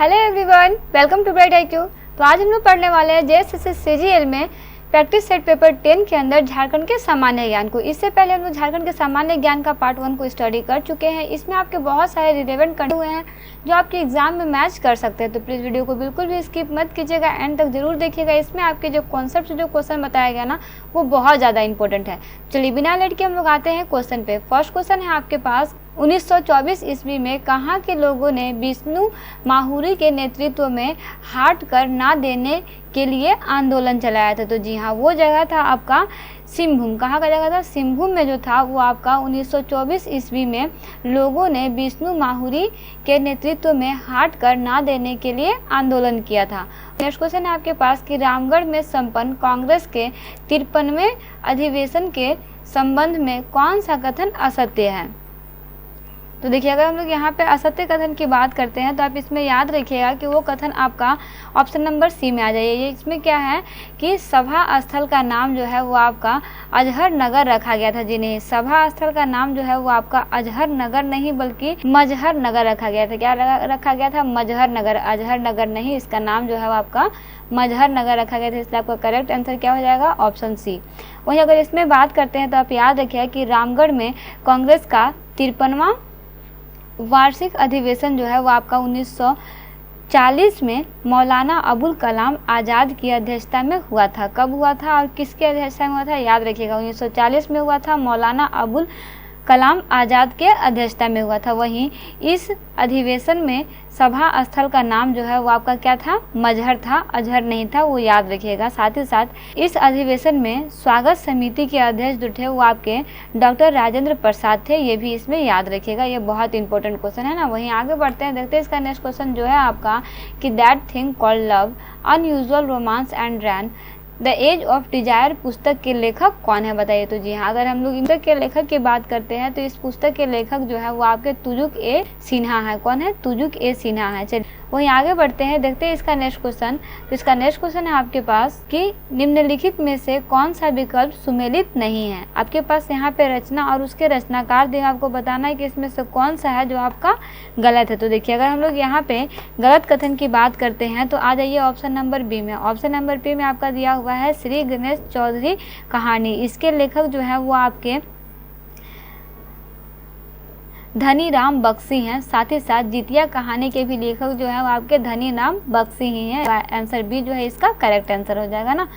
Hello everyone, welcome to bright IQ। तो आज हम लोग पढ़ने वाले हैं JSS CGL में प्रैक्टिस सेट पेपर 10 के अंदर झारखंड के सामान्य ज्ञान को। इससे पहले हम लोग झारखंड के सामान्य ज्ञान का पार्ट 1 को स्टडी कर चुके हैं। इसमें आपके बहुत सारे रिलेवेंट कंटेंट हुए हैं जो आपके एग्जाम में मैच कर सकते हैं। तो प्लीज़ वीडियो को बिल्कुल भी स्किप मत कीजिएगा, एंड तक जरूर देखिएगा। इसमें आपके जो कॉन्सेप्ट जो क्वेश्चन बताया गया ना, वो बहुत ज़्यादा इंपॉर्टेंट है। चलिए बिना लेट के हम लोग आते हैं क्वेश्चन पे। फर्स्ट क्वेश्चन है आपके पास, 1924 ईस्वी में कहाँ के लोगों ने विष्णु माहुरी के नेतृत्व में हाट कर ना देने के लिए आंदोलन चलाया था? तो जी हाँ, वो जगह था आपका सिंहभूम। कहाँ का जगह था? सिंहभूम में जो था वो आपका 1924 ईस्वी में लोगों ने विष्णु माहुरी के नेतृत्व में हाट कर ना देने के लिए आंदोलन किया था। नेक्स्ट क्वेश्चन है आपके पास कि रामगढ़ में संपन्न कांग्रेस के 53वें अधिवेशन के संबंध में कौन सा कथन असत्य है? तो देखिए, अगर हम लोग यहाँ पे असत्य कथन की बात करते हैं तो आप इसमें याद रखिएगा कि वो कथन आपका ऑप्शन नंबर सी में आ जाइए। इसमें क्या है कि सभा स्थल का नाम जो है वो आपका अजहर नगर रखा गया था। जी नहीं, सभा स्थल का नाम जो है वो आपका अजहर नगर नहीं बल्कि मजहर नगर रखा गया था। क्या रखा गया था? मजहर नगर, अजहर नगर नहीं। इसका नाम जो है वो आपका मजहर नगर रखा गया था। इसलिए आपका करेक्ट आंसर क्या हो जाएगा? Option C. वहीं अगर इसमें बात करते हैं तो आप याद रखिए कि रामगढ़ में कांग्रेस का 53वां वार्षिक अधिवेशन जो है वो आपका 1940 में मौलाना अबुल कलाम आज़ाद की अध्यक्षता में हुआ था। कब हुआ था और किसके अध्यक्षता में हुआ था? याद रखिएगा, 1940 में हुआ था, मौलाना अबुल कलाम आज़ाद के अध्यक्षता में हुआ था। वहीं इस अधिवेशन में सभा स्थल का नाम जो है वो आपका क्या था? मजहर था, अजहर नहीं था, वो याद रखिएगा। साथ ही साथ इस अधिवेशन में स्वागत समिति के अध्यक्ष जो थे वो आपके डॉक्टर राजेंद्र प्रसाद थे। ये भी इसमें याद रखिएगा, ये बहुत इंपॉर्टेंट क्वेश्चन है ना। वहीं आगे बढ़ते हैं, देखते हैं इसका नेक्स्ट क्वेश्चन जो है आपका कि that thing called love unusual romance and ran the edge of desire पुस्तक के लेखक कौन है? बताइए। तो जी हाँ, अगर हम लोग पुस्तक के लेखक की बात करते हैं तो इस पुस्तक के लेखक जो है वो आपके तुजुक ए सिन्हा है। कौन है? तुजुक ए सिन्हा है। चलिए वहीं आगे बढ़ते हैं, देखते हैं इसका नेक्स्ट क्वेश्चन। तो इसका नेक्स्ट क्वेश्चन है आपके पास कि निम्नलिखित में से कौन सा विकल्प सुमेलित नहीं है? आपके पास यहाँ पे रचना और उसके रचनाकार देंगे, आपको बताना है कि इसमें से कौन सा है जो आपका गलत है। तो देखिए, अगर हम लोग यहाँ पे गलत कथन की बात करते हैं तो आ जाइए ऑप्शन नंबर बी में। ऑप्शन नंबर बी में आपका दिया हुआ है श्री गणेश चौधरी कहानी। इसके लेखक जो है वो आपके धनी राम बख्शी हैं। साथ ही साथ जितिया कहानी के भी लेखक जो है वो आपके धनी राम बख्शी ही हैं। आंसर बी जो है इसका करेक्ट आंसर हो जाएगा ना।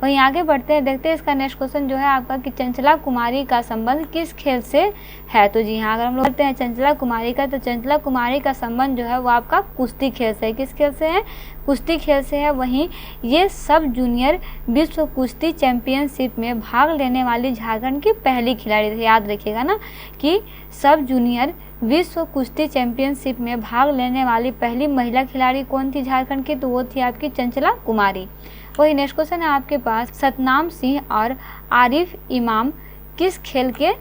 वहीं आगे बढ़ते हैं, देखते हैं इसका नेक्स्ट क्वेश्चन जो है आपका कि चंचला कुमारी का संबंध किस खेल से है? तो जी हाँ, अगर हम लोग करते हैं चंचला कुमारी का, तो चंचला कुमारी का संबंध जो है वो आपका कुश्ती खेल से है। किस खेल से है? कुश्ती खेल से है। वहीं ये सब जूनियर विश्व कुश्ती चैंपियनशिप में भाग लेने वाली झारखंड की पहली खिलाड़ी थी। याद रखिएगा ना कि सब जूनियर विश्व कुश्ती चैंपियनशिप में भाग लेने वाली पहली महिला खिलाड़ी कौन थी झारखंड की? तो वो थी आपकी चंचला कुमारी। वही नेक्स्ट क्वेश्चन है आपके पास, सतनाम सिंह और आरिफ इमाम किस खेल के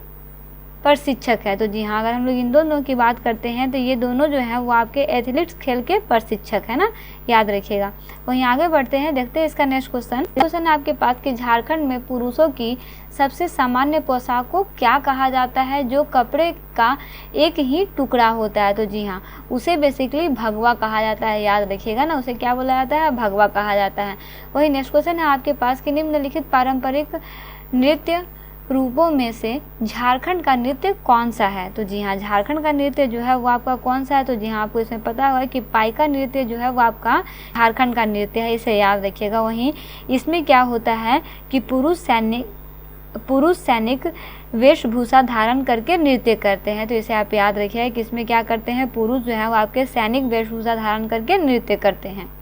प्रशिक्षक है? तो जी हाँ, अगर हम लोग इन दोनों की बात करते हैं तो ये दोनों जो है वो आपके एथलेटिक्स खेल के प्रशिक्षक है ना, याद रखिएगा। वहीं आगे बढ़ते हैं, देखते हैं इसका नेक्स्ट क्वेश्चन है आपके पास कि झारखंड में पुरुषों की सबसे सामान्य पोशाक को क्या कहा जाता है जो कपड़े का एक ही टुकड़ा होता है? तो जी हाँ, उसे बेसिकली भगवा कहा जाता है। याद रखिएगा ना, उसे क्या बोला जाता है? भगवा कहा जाता है। वही नेक्स्ट क्वेश्चन है आपके पास कि निम्नलिखित पारंपरिक नृत्य रूपों में से झारखंड का नृत्य कौन सा है? तो जी हाँ, झारखंड का नृत्य जो है वो आपका कौन सा है? तो जी हाँ, आपको इसमें पता होगा कि पाइका नृत्य जो है वो आपका झारखंड का नृत्य है, इसे याद रखिएगा। वहीं इसमें क्या होता है कि पुरुष सैनिक वेशभूषा धारण करके नृत्य करते हैं। तो इसे आप याद रखिए कि इसमें क्या करते हैं? पुरुष जो है वो आपके सैनिक वेशभूषा धारण करके नृत्य करते हैं।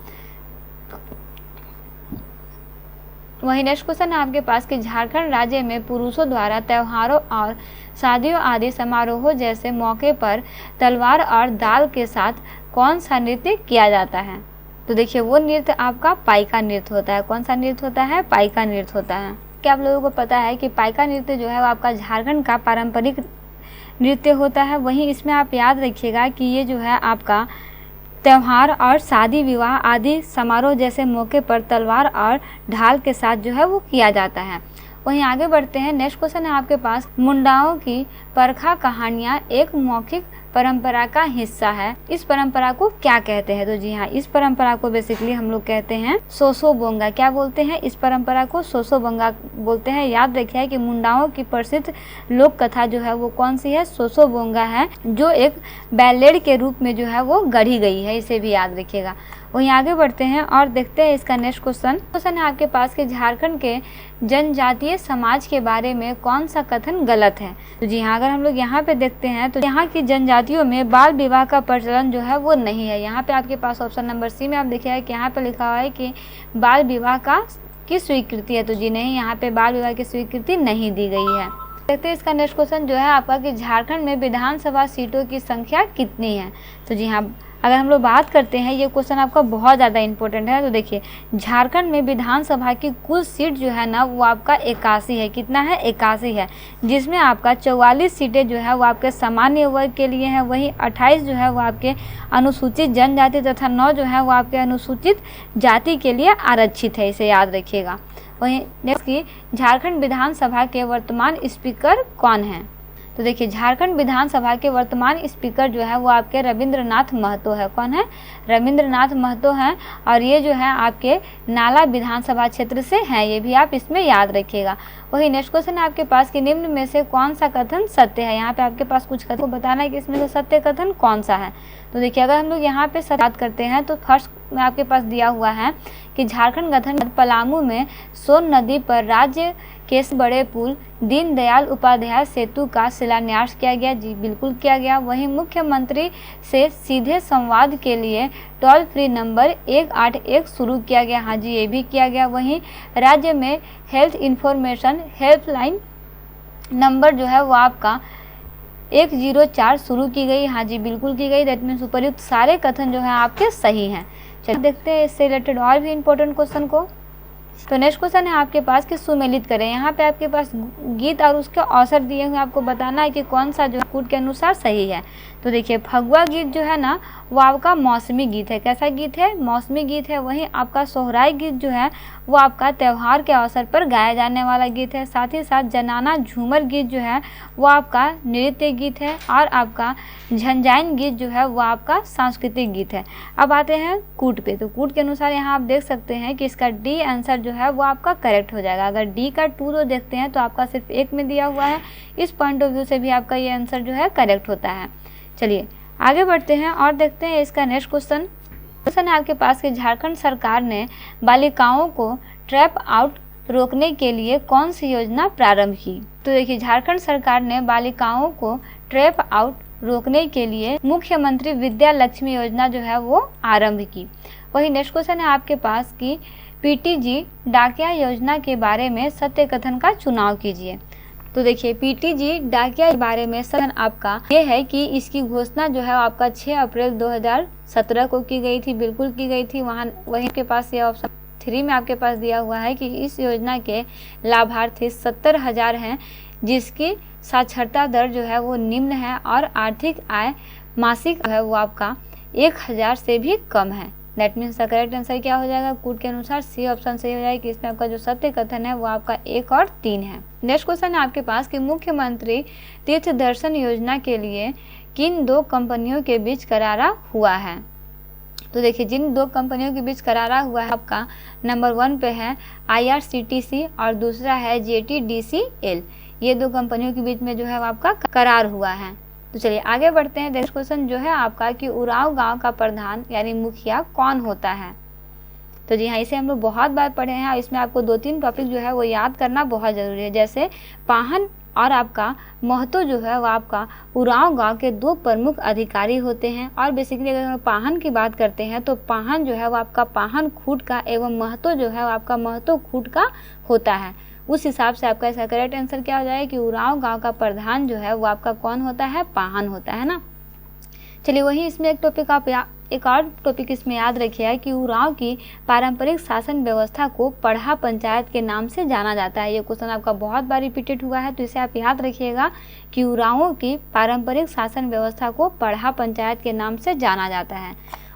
वहीं नेक्स्ट क्वेश्चन है आपके पास कि झारखंड राज्य में पुरुषों द्वारा त्योहारों और शादियों आदि समारोहों जैसे मौके पर तलवार और दाल के साथ कौन सा नृत्य किया जाता है? तो देखिए, वो नृत्य आपका पाइका नृत्य होता है। कौन सा नृत्य होता है? पाइका नृत्य होता है। क्या आप लोगों को पता है कि पाइका नृत्य जो है वो आपका झारखंड का पारंपरिक नृत्य होता है? वहीं इसमें आप याद रखिएगा कि ये जो है आपका त्यौहार और शादी विवाह आदि समारोह जैसे मौके पर तलवार और ढाल के साथ जो है वो किया जाता है। वहीं आगे बढ़ते हैं, नेक्स्ट क्वेश्चन है आपके पास, मुंडाओं की परखा कहानियाँ एक मौखिक परंपरा का हिस्सा है। इस परंपरा को क्या कहते हैं? तो जी हाँ, इस परंपरा को बेसिकली हम लोग कहते हैं सोसोबोंगा। क्या बोलते हैं? इस परंपरा को सोसोबोंगा बोलते हैं। याद रखिए कि मुंडाओं की प्रसिद्ध लोक कथा जो है वो कौन सी है? सोसोबोंगा है, जो एक बैलेड के रूप में जो है वो गढ़ी गई है। इसे भी याद रखिएगा। वहीं आगे बढ़ते हैं और देखते हैं इसका नेक्स्ट क्वेश्चन है आपके पास कि झारखंड के जनजातीय समाज के बारे में कौन सा कथन गलत है? तो जी हाँ, अगर हम लोग यहाँ पे देखते हैं तो यहाँ की जनजातियों में बाल विवाह का प्रचलन जो है वो नहीं है। यहाँ पे आपके पास ऑप्शन नंबर सी में आप देखिए कि यहाँ पे लिखा हुआ है कि बाल विवाह की स्वीकृति है। तो जी नहीं, यहाँ पे बाल विवाह की स्वीकृति नहीं दी गई है। देखते हैं इसका नेक्स्ट क्वेश्चन जो है आपका कि झारखंड में विधानसभा सीटों की संख्या कितनी है? तो जी हाँ, अगर हम लोग बात करते हैं, ये क्वेश्चन आपका बहुत ज़्यादा इंपॉर्टेंट है। तो देखिए, झारखंड में विधानसभा की कुल सीट जो है ना वो आपका 81 है। कितना है? 81 है, जिसमें आपका 44 सीटें जो है वो आपके सामान्य वर्ग के लिए हैं, वहीं 28 जो है वो आपके अनुसूचित जनजाति तथा 9 जो है वो आपके अनुसूचित जाति के लिए आरक्षित है। इसे याद रखिएगा। वहीं नेक्स्ट की झारखंड विधानसभा के वर्तमान स्पीकर कौन हैं? तो देखिए, झारखंड विधानसभा के वर्तमान स्पीकर जो है वो आपके रविंद्रनाथ महतो है। कौन है? रविंद्रनाथ महतो हैं, और ये जो है आपके नाला विधानसभा क्षेत्र से हैं। ये भी आप इसमें याद रखिएगा। वही नेक्स्ट क्वेश्चन है आपके पास कि निम्न में से कौन सा कथन सत्य है? यहाँ पे आपके पास कुछ कथन को बताना है कि इसमें से सत्य कथन कौन सा है। तो देखिए, अगर हम लोग यहाँ पे बात करते हैं तो फर्स्ट में आपके पास दिया हुआ है कि झारखंड गठन पलामू में सोन नदी पर राज्य के बड़े पुल दीनदयाल उपाध्याय सेतु का शिलान्यास किया गया। जी बिल्कुल किया गया। वहीं मुख्यमंत्री से सीधे संवाद के लिए टोल फ्री नंबर 181 शुरू किया गया। हाँ जी, ये भी किया गया। वहीं राज्य में हेल्थ इंफॉर्मेशन हेल्पलाइन नंबर जो है वो आपका 104 शुरू की गई। हाँ जी, बिल्कुल की गई। दैट मीन्स उपयुक्त सारे कथन जो है आपके सही हैं। चलिए देखते हैं इससे रिलेटेड और भी इम्पोर्टेंट क्वेश्चन को। तो नेक्स्ट क्वेश्चन है आपके पास कि सुमेलित करें। यहाँ पे आपके पास गीत और उसके अवसर दिए हुए, आपको बताना है कि कौन सा जो कूट के अनुसार सही है। तो देखिए, फगुआ गीत जो है ना वो आपका मौसमी गीत है। कैसा गीत है? मौसमी गीत है। वहीं आपका सोहराई गीत जो है वो आपका त्यौहार के अवसर पर गाया जाने वाला गीत है। साथ ही साथ जनाना झूमर गीत जो है वो आपका नृत्य गीत है, और आपका झंझाइन गीत जो है वो आपका सांस्कृतिक गीत है। अब आते हैं कूट पे। तो कूट के अनुसार यहाँ आप देख सकते हैं कि इसका डी आंसर जो है वो आपका करेक्ट हो जाएगा। अगर डी का 2 देखते हैं तो आपका सिर्फ 1 में दिया हुआ है। इस पॉइंट ऑफ व्यू से भी आपका ये आंसर जो है करेक्ट होता है। चलिए आगे बढ़ते हैं और देखते हैं इसका नेक्स्ट क्वेश्चन है आपके पास कि झारखंड सरकार ने बालिकाओं को ट्रैप आउट रोकने के लिए कौन सी योजना प्रारंभ की? तो देखिए, झारखंड सरकार ने बालिकाओं को ट्रैप आउट रोकने के लिए मुख्यमंत्री विद्या लक्ष्मी योजना जो है वो आरंभ की। वही नेक्स्ट क्वेश्चन है आपके पास कि पीटीजी डाकिया योजना के बारे में सत्य कथन का चुनाव कीजिए। तो देखिए, पीटीजी डाकिया के बारे में सत्य आपका ये है कि इसकी घोषणा जो है आपका 6 अप्रैल 2017 को की गई थी। बिल्कुल की गई थी। वहीं के पास ये ऑप्शन 3 में आपके पास दिया हुआ है कि इस योजना के लाभार्थी 70,000 हैं, जिसकी साक्षरता दर जो है वो निम्न है, और आर्थिक आय मासिक है वो आपका 1,000 से भी कम है। That means the correct answer क्या हो जाएगा? कूट के अनुसार सी ऑप्शन सही हो जाएगा कि इसमें आपका जो सत्य कथन है वो आपका 1 और 3 है। नेक्स्ट क्वेश्चन है आपके पास कि मुख्यमंत्री तीर्थ दर्शन योजना के लिए किन 2 कंपनियों के बीच करारा हुआ है? तो देखिए, जिन 2 कंपनियों के बीच करारा हुआ है आपका नंबर 1 पे है IRCTC और दूसरा है JTDCL। ये 2 कंपनियों के बीच में जो है वो आपका करार हुआ है। तो चलिए आगे बढ़ते हैं। नेक्स्ट क्वेश्चन जो है आपका कि उरांव गांव का प्रधान यानी मुखिया कौन होता है? तो जी हाँ, इसे हम लोग बहुत बार पढ़े हैं, और इसमें आपको 2-3 टॉपिक जो है वो याद करना बहुत ज़रूरी है। जैसे पाहन और आपका महतो जो है वो आपका उरांव गांव के 2 प्रमुख अधिकारी होते हैं। और बेसिकली अगर हम पाहन की बात करते हैं तो पाहन जो है वो आपका पाहन खूट का, एवं महतो जो है वो आपका महतो खूट का होता है। उस हिसाब से आपका इसका करेक्ट आंसर क्या हो जाएगा कि उरांव गांव का प्रधान जो है वो आपका कौन होता है? पाहन होता है ना। चलिए, वही इसमें एक और टॉपिक इसमें याद रखिए कि उरांव की पारंपरिक शासन व्यवस्था को पढ़ा पंचायत के नाम से जाना जाता है। ये क्वेश्चन आपका बहुत बार रिपीटेड हुआ है, तो इसे आप याद रखिएगा कि उरांवों की पारंपरिक शासन व्यवस्था को पढ़ा पंचायत के नाम से जाना जाता है।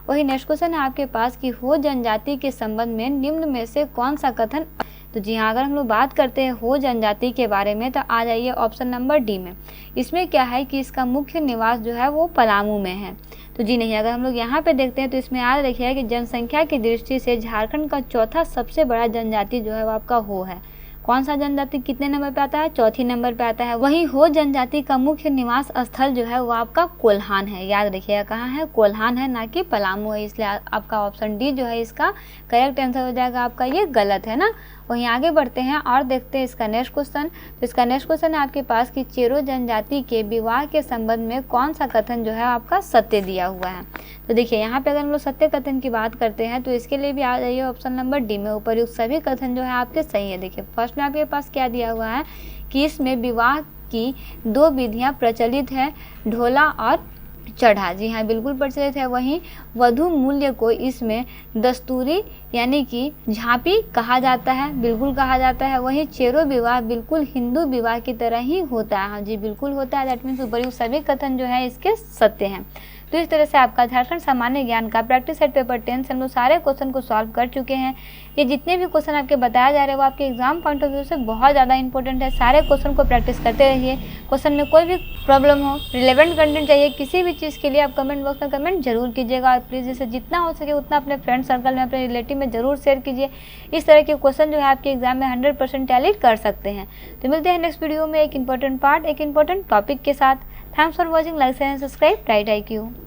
वही नेक्स्ट क्वेश्चन है आपके पास कि हो जनजाति के संबंध में निम्न में से कौन सा कथन? तो तो जी हाँ, अगर हम लोग बात करते हैं हो जनजाति के बारे में तो आ जाइए ऑप्शन नंबर डी में। इसमें क्या है कि इसका मुख्य निवास जो है वो पलामू में है। तो जी नहीं, अगर हम लोग यहाँ पे देखते हैं तो इसमें याद रखिए कि जनसंख्या की दृष्टि से झारखंड का चौथा सबसे बड़ा जनजाति जो है वो आपका हो है। कौन सा जनजाति कितने नंबर पे आता है? चौथी नंबर पे आता है। वहीं हो जनजाति का मुख्य निवास स्थल जो है वो आपका कोल्हान है। याद रखिएगा कहाँ है? कोल्हान है, ना कि पलामू है। इसलिए आपका ऑप्शन डी जो है इसका करेक्ट आंसर हो जाएगा आपका, ये गलत है ना। वहीं आगे बढ़ते हैं और देखते हैं इसका नेक्स्ट क्वेश्चन। तो इसका नेक्स्ट क्वेश्चन है आपके पास कि चेरो जनजाति के विवाह के संबंध में कौन सा कथन जो है आपका सत्य दिया हुआ है। तो देखिए यहाँ पे अगर हम लोग सत्य कथन की बात करते हैं तो इसके लिए भी आ जाइए ऑप्शन नंबर डी में। उपर्युक्त सभी कथन जो है आपके सही है। देखिए फर्स्ट में आपके पास क्या दिया हुआ है कि इसमें विवाह की 2 विधियाँ प्रचलित है, ढोला और चढ़ा। जी हाँ, बिल्कुल प्रचलित है। वहीं वधु मूल्य को इसमें दस्तूरी यानी कि झांपी कहा जाता है, बिल्कुल कहा जाता है। वहीं चेरो विवाह बिल्कुल हिंदू विवाह की तरह ही होता है। हाँ जी, बिल्कुल होता है। दैट मीन्स उपर्युक्त सभी कथन जो है इसके सत्य हैं। तो इस तरह से आपका झारखंड सामान्य ज्ञान का प्रैक्टिस सेट पेपर 10 से हम लोग सारे क्वेश्चन को सॉल्व कर चुके हैं। ये जितने भी क्वेश्चन आपके बताया जा रहे हैं वो आपके एग्जाम पॉइंट ऑफ व्यू से बहुत ज़्यादा इंपॉर्टेंट है। सारे क्वेश्चन को प्रैक्टिस करते रहिए। क्वेश्चन में कोई भी प्रॉब्लम हो, रिलेवेंट कंटेंट चाहिए किसी भी चीज़ के लिए, आप कमेंट बॉक्स में कमेंट जरूर कीजिएगा। और प्लीज़ इसे जितना हो सके उतना अपने फ्रेंड सर्कल में, अपने रिलेटिव में जरूर शेयर कीजिए। इस तरह के क्वेश्चन जो है आपके एग्जाम में 100% टैली कर सकते हैं। तो मिलते हैं नेक्स्ट वीडियो में एक इंपॉर्टेंट पार्ट, एक इंपॉर्टेंट टॉपिक के साथ। Thanks for watching. Like and subscribe bright IQ।